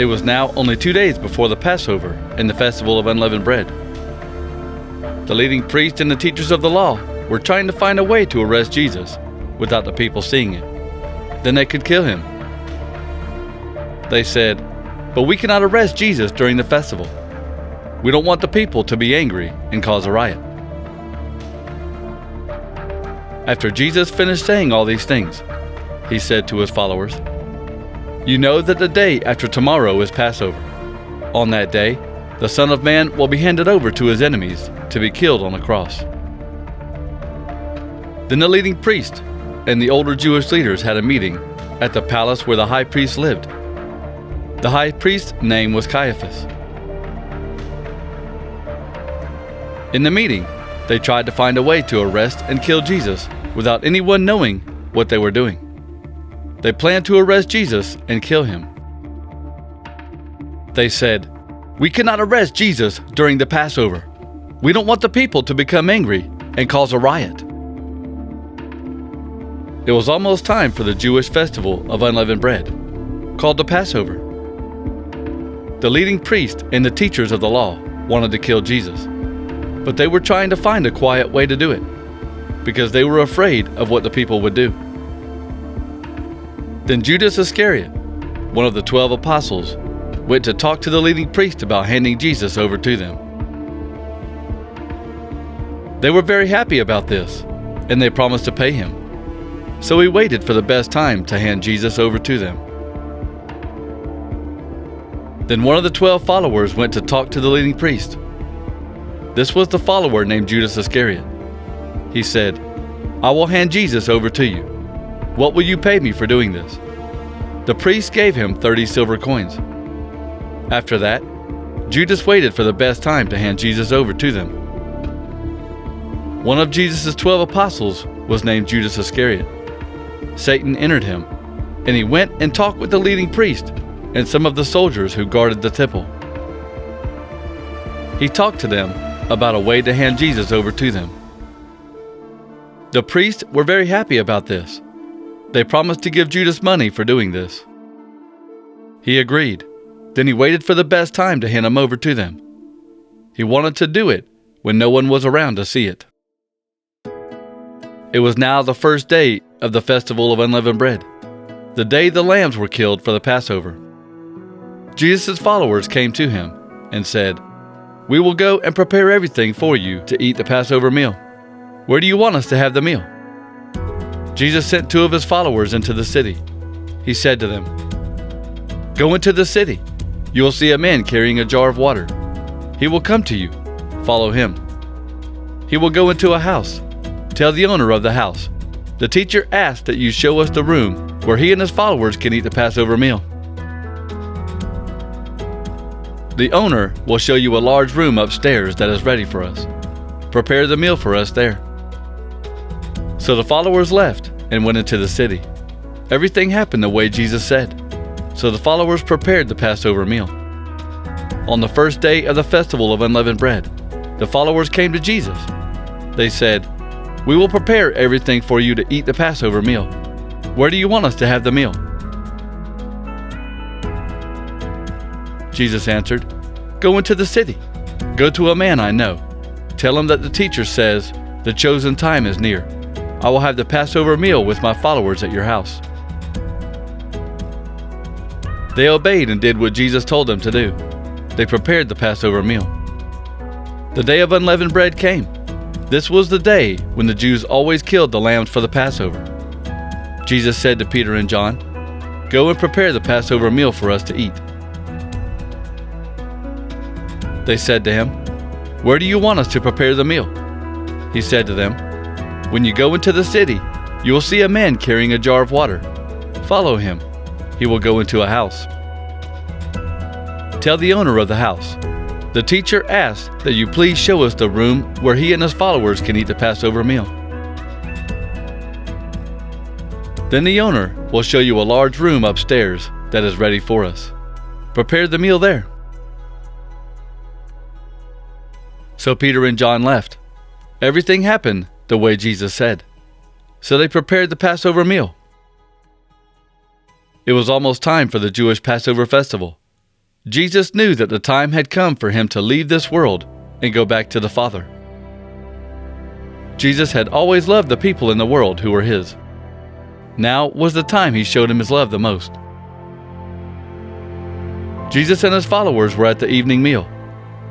It was now only 2 days before the Passover and the festival of unleavened bread. The leading priests and the teachers of the law were trying to find a way to arrest Jesus without the people seeing it. Then they could kill him. They said, "But we cannot arrest Jesus during the festival. We don't want the people to be angry and cause a riot." After Jesus finished saying all these things, he said to his followers, "You know that the day after tomorrow is Passover. On that day, the Son of Man will be handed over to his enemies to be killed on a cross." Then the leading priest and the older Jewish leaders had a meeting at the palace where the high priest lived. The high priest's name was Caiaphas. In the meeting, they tried to find a way to arrest and kill Jesus without anyone knowing what they were doing. They planned to arrest Jesus and kill him. They said, "We cannot arrest Jesus during the Passover. We don't want the people to become angry and cause a riot." It was almost time for the Jewish festival of unleavened bread, called the Passover. The leading priest and the teachers of the law wanted to kill Jesus, but they were trying to find a quiet way to do it, because they were afraid of what the people would do. Then Judas Iscariot, one of the 12 apostles, went to talk to the leading priest about handing Jesus over to them. They were very happy about this, and they promised to pay him. So he waited for the best time to hand Jesus over to them. Then one of the 12 followers went to talk to the leading priest. This was the follower named Judas Iscariot. He said, "I will hand Jesus over to you. What will you pay me for doing this?" The priest gave him 30 silver coins. After that, Judas waited for the best time to hand Jesus over to them. One of Jesus' 12 apostles was named Judas Iscariot. Satan entered him, and he went and talked with the leading priest and some of the soldiers who guarded the temple. He talked to them about a way to hand Jesus over to them. The priests were very happy about this. They promised to give Judas money for doing this. He agreed. Then he waited for the best time to hand him over to them. He wanted to do it when no one was around to see it. It was now the first day of the festival of unleavened bread, the day the lambs were killed for the Passover. Jesus' followers came to him and said, "We will go and prepare everything for you to eat the Passover meal. Where do you want us to have the meal?" Jesus sent 2 of his followers into the city. He said to them, "Go into the city. You will see a man carrying a jar of water. He will come to you. Follow him. He will go into a house. Tell the owner of the house, 'The teacher asked that you show us the room where he and his followers can eat the Passover meal.' The owner will show you a large room upstairs that is ready for us. Prepare the meal for us there." So the followers left and went into the city. Everything happened the way Jesus said. So the followers prepared the Passover meal. On the first day of the festival of unleavened bread, the followers came to Jesus. They said, "We will prepare everything for you to eat the Passover meal. Where do you want us to have the meal?" Jesus answered, "Go into the city. Go to a man I know. Tell him that the teacher says, 'The chosen time is near. I will have the Passover meal with my followers at your house.'" They obeyed and did what Jesus told them to do. They prepared the Passover meal. The day of unleavened bread came. This was the day when the Jews always killed the lambs for the Passover. Jesus said to Peter and John, "Go and prepare the Passover meal for us to eat." They said to him, "Where do you want us to prepare the meal?" He said to them, "When you go into the city, you will see a man carrying a jar of water. Follow him. He will go into a house. Tell the owner of the house, 'The teacher asked that you please show us the room where he and his followers can eat the Passover meal.' Then the owner will show you a large room upstairs that is ready for us. Prepare the meal there." So Peter and John left. Everything happened the way Jesus said. So they prepared the Passover meal. It was almost time for the Jewish Passover festival. Jesus knew that the time had come for him to leave this world and go back to the Father. Jesus had always loved the people in the world who were his. Now was the time he showed him his love the most. Jesus and his followers were at the evening meal.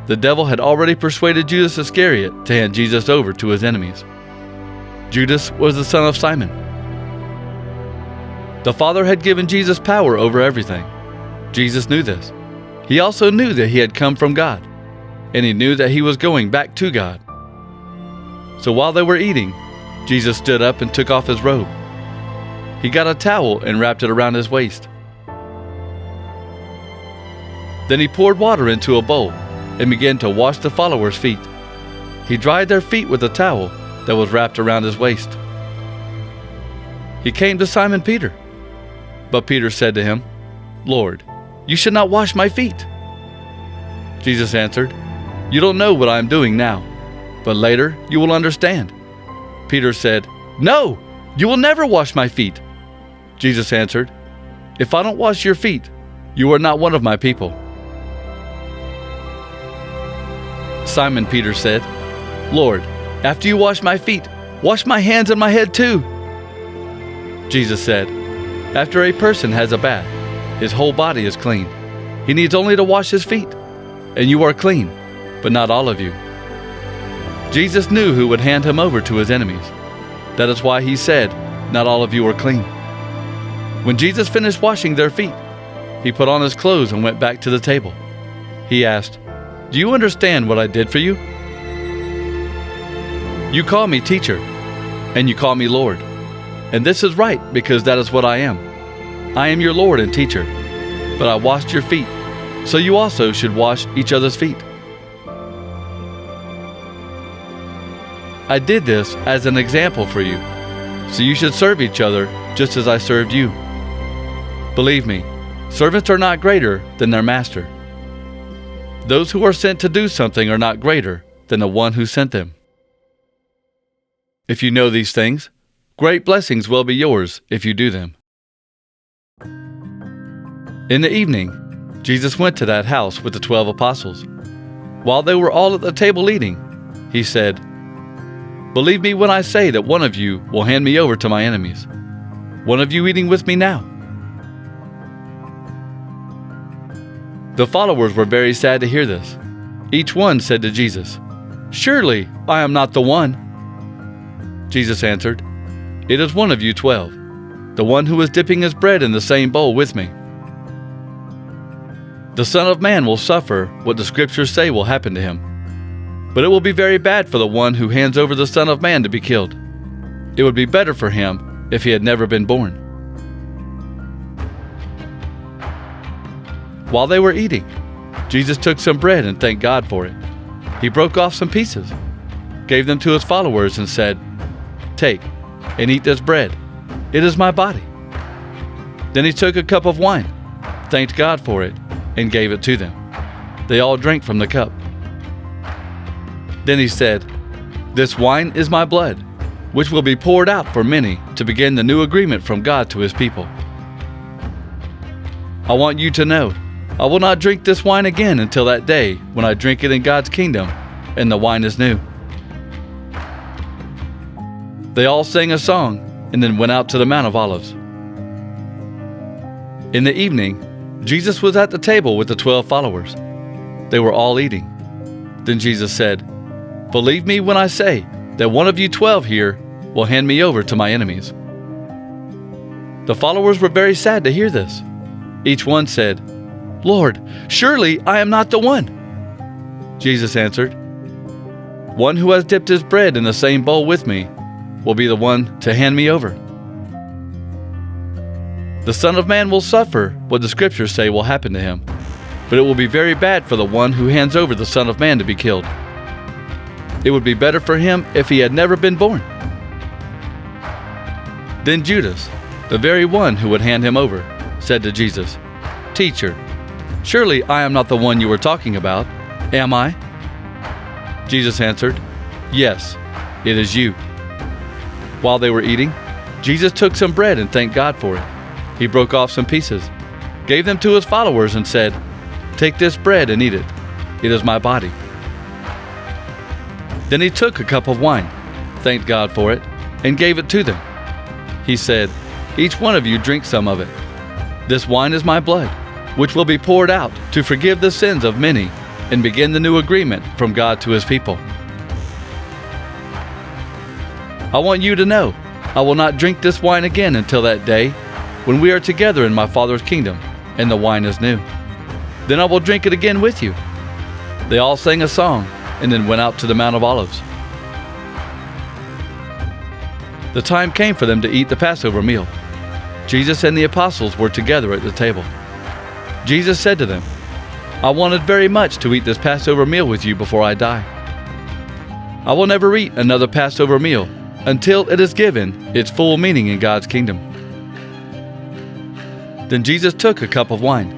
The devil had already persuaded Judas Iscariot to hand Jesus over to his enemies. Judas was the son of Simon. The Father had given Jesus power over everything. Jesus knew this. He also knew that he had come from God, and he knew that he was going back to God. So while they were eating, Jesus stood up and took off his robe. He got a towel and wrapped it around his waist. Then he poured water into a bowl and began to wash the followers' feet. He dried their feet with a towel that was wrapped around his waist. He came to Simon Peter. But Peter said to him, "Lord, you should not wash my feet." Jesus answered, "You don't know what I am doing now, but later you will understand." Peter said, "No, you will never wash my feet." Jesus answered, "If I don't wash your feet, you are not one of my people." Simon Peter said, "Lord, after you wash my feet, wash my hands and my head too." Jesus said, "After a person has a bath, his whole body is clean. He needs only to wash his feet. And you are clean, but not all of you." Jesus knew who would hand him over to his enemies. That is why he said, "Not all of you are clean." When Jesus finished washing their feet, he put on his clothes and went back to the table. He asked, "Do you understand what I did for you? You call me teacher, and you call me Lord. And this is right, because that is what I am. I am your Lord and teacher, but I washed your feet, so you also should wash each other's feet. I did this as an example for you, so you should serve each other just as I served you. Believe me, servants are not greater than their master. Those who are sent to do something are not greater than the one who sent them. If you know these things, great blessings will be yours if you do them." In the evening, Jesus went to that house with the 12 apostles. While they were all at the table eating, he said, "Believe me when I say that one of you will hand me over to my enemies. One of you eating with me now." The followers were very sad to hear this. Each one said to Jesus, "Surely I am not the one." Jesus answered, "It is one of you 12, the one who is dipping his bread in the same bowl with me. The Son of Man will suffer what the Scriptures say will happen to him. But it will be very bad for the one who hands over the Son of Man to be killed. It would be better for him if he had never been born." While they were eating, Jesus took some bread and thanked God for it. He broke off some pieces, gave them to his followers, and said, "Take and eat this bread. It is my body." Then he took a cup of wine, thanked God for it, and gave it to them. They all drank from the cup. Then he said, "This wine is my blood, which will be poured out for many to begin the new agreement from God to his people. I want you to know, I will not drink this wine again until that day when I drink it in God's kingdom and the wine is new." They all sang a song and then went out to the Mount of Olives. In the evening, Jesus was at the table with the 12 followers. They were all eating. Then Jesus said, "Believe me when I say that one of you 12 here will hand me over to my enemies." The followers were very sad to hear this. Each one said, "Lord, surely I am not the one." Jesus answered, "One who has dipped his bread in the same bowl with me will be the one to hand me over. The Son of Man will suffer what the Scriptures say will happen to him, but it will be very bad for the one who hands over the Son of Man to be killed. It would be better for him if he had never been born." Then Judas, the very one who would hand him over, said to Jesus, "Teacher, surely I am not the one you were talking about, am I?" Jesus answered, "Yes, it is you." While they were eating, Jesus took some bread and thanked God for it. He broke off some pieces, gave them to his followers, and said, Take this bread and eat it. It is my body." Then he took a cup of wine, thanked God for it, and gave it to them. He said, "Each one of you drink some of it. This wine is my blood, which will be poured out to forgive the sins of many and begin the new agreement from God to his people. I want you to know, I will not drink this wine again until that day when we are together in my Father's kingdom and the wine is new. Then I will drink it again with you." They all sang a song and then went out to the Mount of Olives. The time came for them to eat the Passover meal. Jesus and the apostles were together at the table. Jesus said to them, "I wanted very much to eat this Passover meal with you before I die. I will never eat another Passover meal until it is given its full meaning in God's kingdom." Then Jesus took a cup of wine.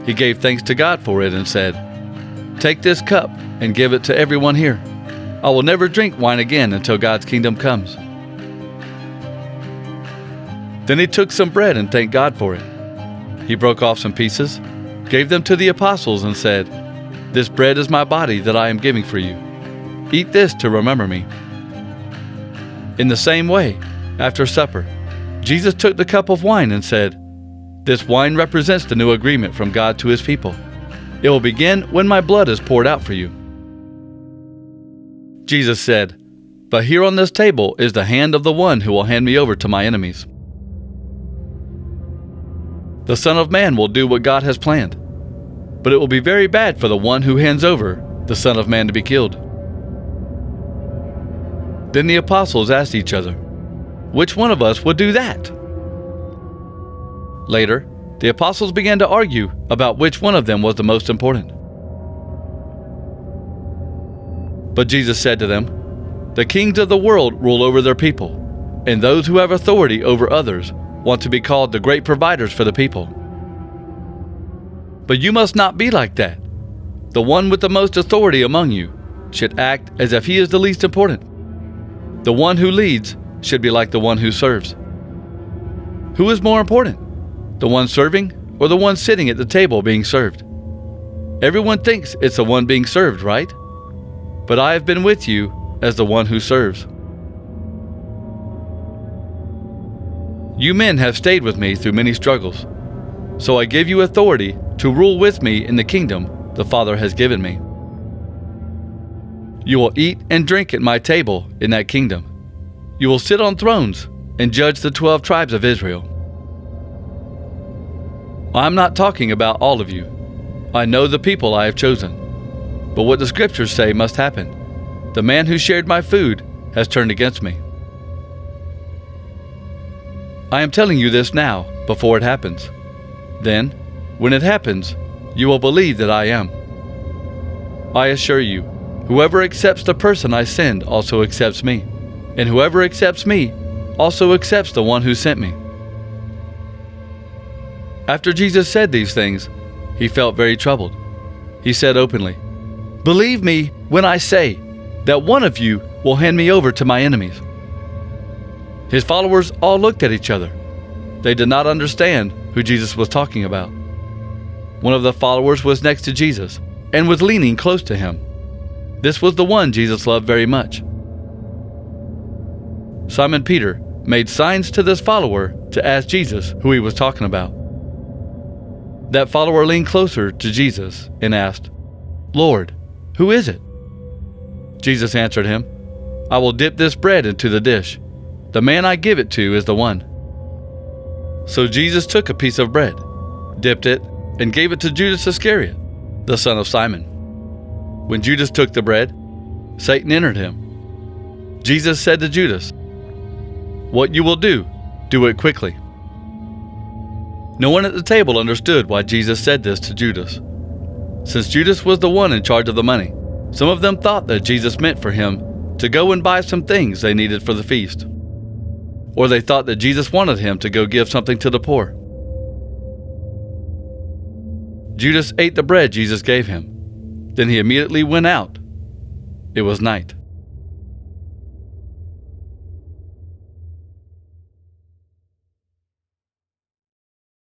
He gave thanks to God for it and said, "Take this cup and give it to everyone here. I will never drink wine again until God's kingdom comes." Then he took some bread and thanked God for it. He broke off some pieces, gave them to the apostles and said, "This bread is my body that I am giving for you. Eat this to remember me." In the same way, after supper, Jesus took the cup of wine and said, "This wine represents the new agreement from God to his people. It will begin when my blood is poured out for you." Jesus said, "But here on this table is the hand of the one who will hand me over to my enemies. The Son of Man will do what God has planned, but it will be very bad for the one who hands over the Son of Man to be killed." Then the apostles asked each other, "Which one of us would do that?" Later, the apostles began to argue about which one of them was the most important. But Jesus said to them, "The kings of the world rule over their people, and those who have authority over others want to be called the great providers for the people. But you must not be like that. The one with the most authority among you should act as if he is the least important. The one who leads should be like the one who serves. Who is more important, the one serving or the one sitting at the table being served? Everyone thinks it's the one being served, right? But I have been with you as the one who serves. You men have stayed with me through many struggles, so I give you authority to rule with me in the kingdom the Father has given me. You will eat and drink at my table in that kingdom. You will sit on thrones and judge the 12 tribes of Israel. I'm not talking about all of you. I know the people I have chosen. But what the scriptures say must happen. The man who shared my food has turned against me. I am telling you this now, before it happens. Then, when it happens, you will believe that I am. I assure you, whoever accepts the person I send also accepts me, and whoever accepts me also accepts the one who sent me." After Jesus said these things, he felt very troubled. He said openly, "Believe me when I say that one of you will hand me over to my enemies." His followers all looked at each other. They did not understand who Jesus was talking about. One of the followers was next to Jesus and was leaning close to him. This was the one Jesus loved very much. Simon Peter made signs to this follower to ask Jesus who he was talking about. That follower leaned closer to Jesus and asked, "Lord, who is it?" Jesus answered him, "I will dip this bread into the dish. The man I give it to is the one." So Jesus took a piece of bread, dipped it, and gave it to Judas Iscariot, the son of Simon. When Judas took the bread, Satan entered him. Jesus said to Judas, "What you will do it quickly." No one at the table understood why Jesus said this to Judas. Since Judas was the one in charge of the money, some of them thought that Jesus meant for him to go and buy some things they needed for the feast. Or they thought that Jesus wanted him to go give something to the poor. Judas ate the bread Jesus gave him. Then he immediately went out. It was night.